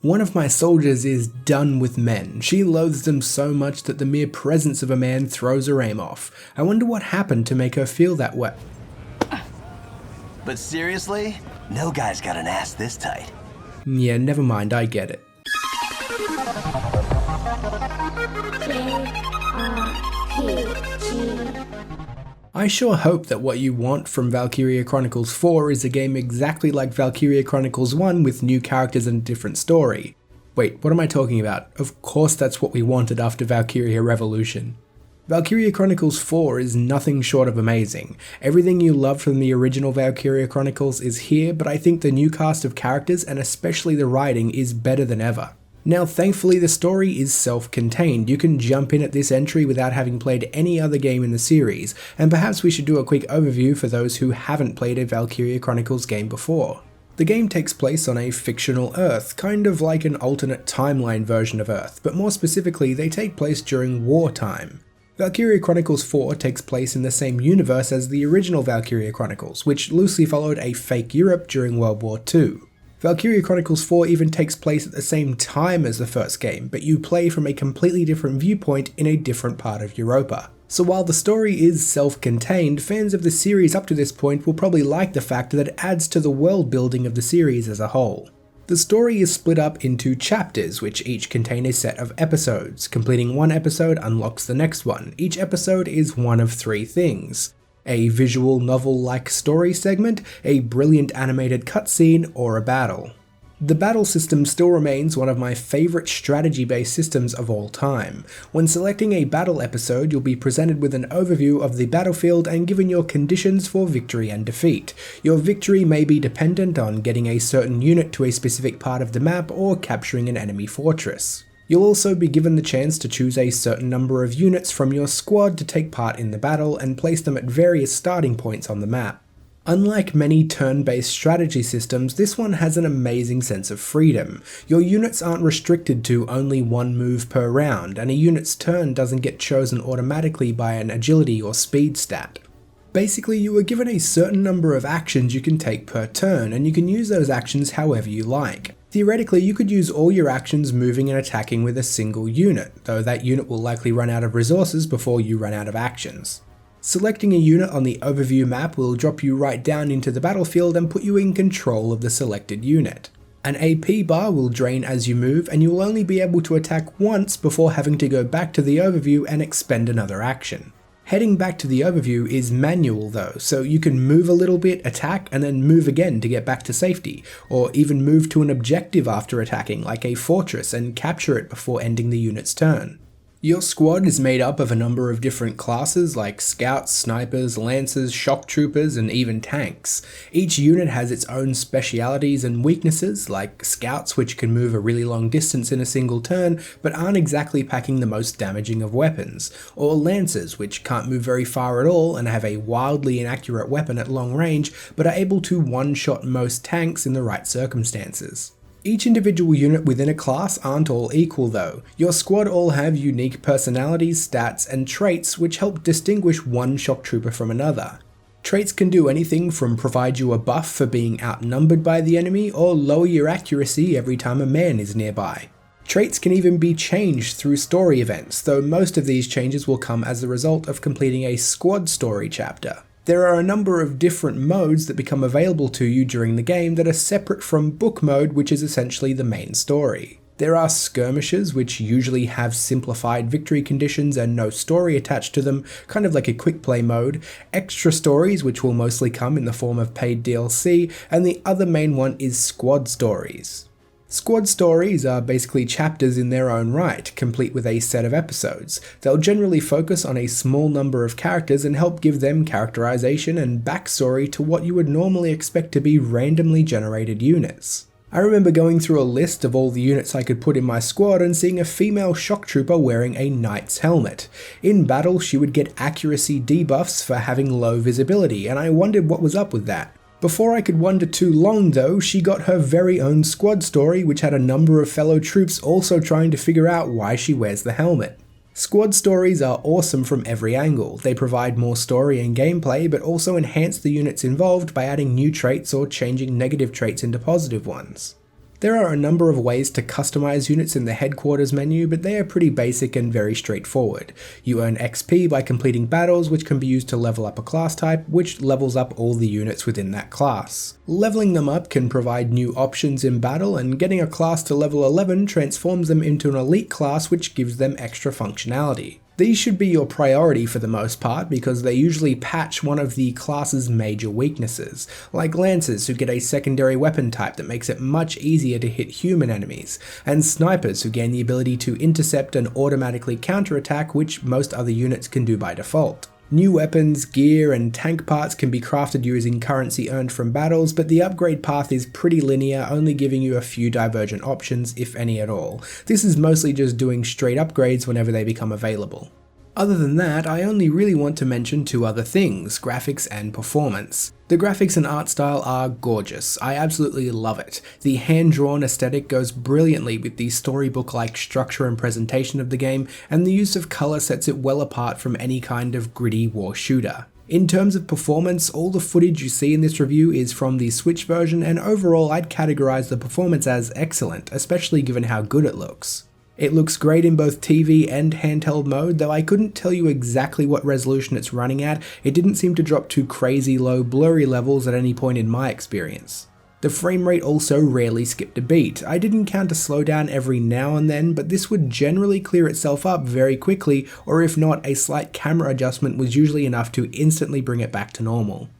One of my soldiers is done with men. She loathes them so much that the mere presence of a man throws her aim off. I wonder what happened to make her feel that way. But seriously, no guy's got an ass this tight. Yeah, never mind, I get it. I sure hope that what you want from Valkyria Chronicles 4 is a game exactly like Valkyria Chronicles 1 with new characters and a different story. Wait, what am I talking about? Of course that's what we wanted after Valkyria Revolution. Valkyria Chronicles 4 is nothing short of amazing. Everything you loved from the original Valkyria Chronicles is here, but I think the new cast of characters and especially the writing is better than ever. Now thankfully the story is self-contained, you can jump in at this entry without having played any other game in the series, and perhaps we should do a quick overview for those who haven't played a Valkyria Chronicles game before. The game takes place on a fictional Earth, kind of like an alternate timeline version of Earth, but more specifically they take place during wartime. Valkyria Chronicles 4 takes place in the same universe as the original Valkyria Chronicles, which loosely followed a fake Europe during World War II. Valkyria Chronicles 4 even takes place at the same time as the first game, but you play from a completely different viewpoint in a different part of Europa. So while the story is self-contained, fans of the series up to this point will probably like the fact that it adds to the world building of the series as a whole. The story is split up into chapters, which each contain a set of episodes. Completing one episode unlocks the next one. Each episode is one of three things: a visual novel-like story segment, a brilliant animated cutscene, or a battle. The battle system still remains one of my favourite strategy-based systems of all time. When selecting a battle episode, you'll be presented with an overview of the battlefield and given your conditions for victory and defeat. Your victory may be dependent on getting a certain unit to a specific part of the map or capturing an enemy fortress. You'll also be given the chance to choose a certain number of units from your squad to take part in the battle and place them at various starting points on the map. Unlike many turn-based strategy systems, this one has an amazing sense of freedom. Your units aren't restricted to only one move per round, and a unit's turn doesn't get chosen automatically by an agility or speed stat. Basically, you are given a certain number of actions you can take per turn, and you can use those actions however you like. Theoretically, you could use all your actions moving and attacking with a single unit, though that unit will likely run out of resources before you run out of actions. Selecting a unit on the overview map will drop you right down into the battlefield and put you in control of the selected unit. An AP bar will drain as you move, and you will only be able to attack once before having to go back to the overview and expend another action. Heading back to the overview is manual though, so you can move a little bit, attack, and then move again to get back to safety, or even move to an objective after attacking, like a fortress, and capture it before ending the unit's turn. Your squad is made up of a number of different classes like scouts, snipers, lancers, shock troopers, and even tanks. Each unit has its own specialities and weaknesses, like scouts, which can move a really long distance in a single turn but aren't exactly packing the most damaging of weapons, or lancers, which can't move very far at all and have a wildly inaccurate weapon at long range but are able to one-shot most tanks in the right circumstances. Each individual unit within a class aren't all equal though. Your squad all have unique personalities, stats, and traits which help distinguish one shock trooper from another. Traits can do anything from provide you a buff for being outnumbered by the enemy or lower your accuracy every time a man is nearby. Traits can even be changed through story events, though most of these changes will come as a result of completing a squad story chapter. There are a number of different modes that become available to you during the game that are separate from book mode, which is essentially the main story. There are skirmishes, which usually have simplified victory conditions and no story attached to them, kind of like a quick play mode, extra stories, which will mostly come in the form of paid DLC, and the other main one is squad stories. Squad stories are basically chapters in their own right, complete with a set of episodes. They'll generally focus on a small number of characters and help give them characterization and backstory to what you would normally expect to be randomly generated units. I remember going through a list of all the units I could put in my squad and seeing a female shock trooper wearing a knight's helmet. In battle, she would get accuracy debuffs for having low visibility, and I wondered what was up with that. Before I could wonder too long though, she got her very own squad story, which had a number of fellow troops also trying to figure out why she wears the helmet. Squad stories are awesome from every angle. They provide more story and gameplay, but also enhance the units involved by adding new traits or changing negative traits into positive ones. There are a number of ways to customize units in the headquarters menu, but they are pretty basic and very straightforward. You earn XP by completing battles, which can be used to level up a class type, which levels up all the units within that class. Leveling them up can provide new options in battle, and getting a class to level 11 transforms them into an elite class, which gives them extra functionality. These should be your priority for the most part because they usually patch one of the class's major weaknesses, like Lancers who get a secondary weapon type that makes it much easier to hit human enemies, and Snipers who gain the ability to intercept and automatically counterattack, which most other units can do by default. New weapons, gear, and tank parts can be crafted using currency earned from battles, but the upgrade path is pretty linear, only giving you a few divergent options, if any at all. This is mostly just doing straight upgrades whenever they become available. Other than that, I only really want to mention two other things, graphics and performance. The graphics and art style are gorgeous, I absolutely love it. The hand-drawn aesthetic goes brilliantly with the storybook-like structure and presentation of the game, and the use of colour sets it well apart from any kind of gritty war shooter. In terms of performance, all the footage you see in this review is from the Switch version, and overall I'd categorise the performance as excellent, especially given how good it looks. It looks great in both TV and handheld mode, though I couldn't tell you exactly what resolution it's running at. It didn't seem to drop to crazy low blurry levels at any point in my experience. The frame rate also rarely skipped a beat. I did encounter slowdown every now and then, but this would generally clear itself up very quickly, or if not, a slight camera adjustment was usually enough to instantly bring it back to normal.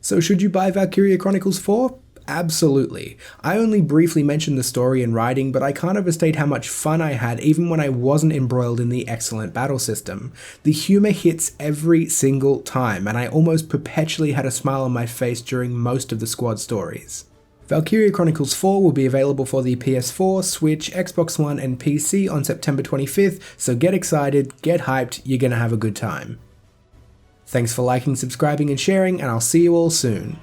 So should you buy Valkyria Chronicles 4? Absolutely. I only briefly mentioned the story and writing, but I can't overstate how much fun I had even when I wasn't embroiled in the excellent battle system. The humour hits every single time, and I almost perpetually had a smile on my face during most of the squad stories. Valkyria Chronicles 4 will be available for the PS4, Switch, Xbox One, and PC on September 25th, so get excited, get hyped, you're gonna have a good time. Thanks for liking, subscribing, and sharing, and I'll see you all soon.